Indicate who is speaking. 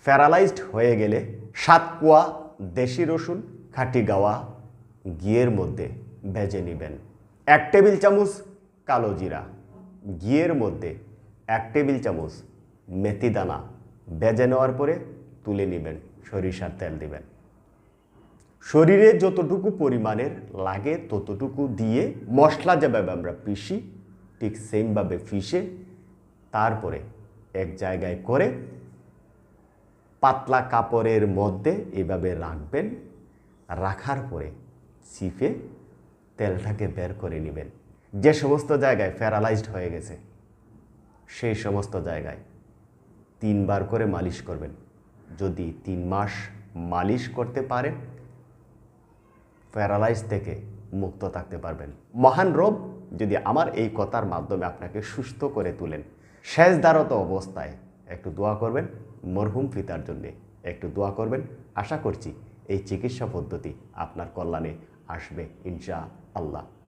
Speaker 1: Paralysed হয়ে গেলে 7 কোয়া দেশি রসুন খাঁটি গাওয়া ঘিয়ের মধ্যে ভেজে নেবেন। 1 টেবিল চামচ কালো জিরা, ঘিয়ের মধ্যে 1 টেবিল চামচ মেথি দানা ভেজে নেওয়ার পরে তুলে নেবেন, সরিষার তেল দিবেন। শরীরে যতটুকু পরিমাণের লাগে ততটুকু দিয়ে মশলা যেভাবে আমরা পিষি ঠিক সেমভাবে পিষে তারপরে এক জায়গায় করে পাতলা কাপড়ের মধ্যে এভাবে রাখবেন। রাখার পরে চিপে তেলটাকে বের করে নেবেন। যে সমস্ত জায়গায় প্যারালাইজড হয়ে গেছে সেই সমস্ত জায়গায় 3 বার করে মালিশ করবেন। যদি 3 মাস মালিশ করতে পারেন প্যারালাইজ থেকে মুক্ত থাকতে পারবেন। মহান রব যদি আমার এই কথার মাধ্যমে আপনাকে সুস্থ করে তোলেন, শেষ দাঁড়াত অবস্থায় একটু দোয়া করবেন, মরহুম পিতার জন্যে একটু দোয়া করবেন। আশা করছি এই চিকিৎসা পদ্ধতি আপনার কল্যাণে আসবে ইনশাআল্লাহ।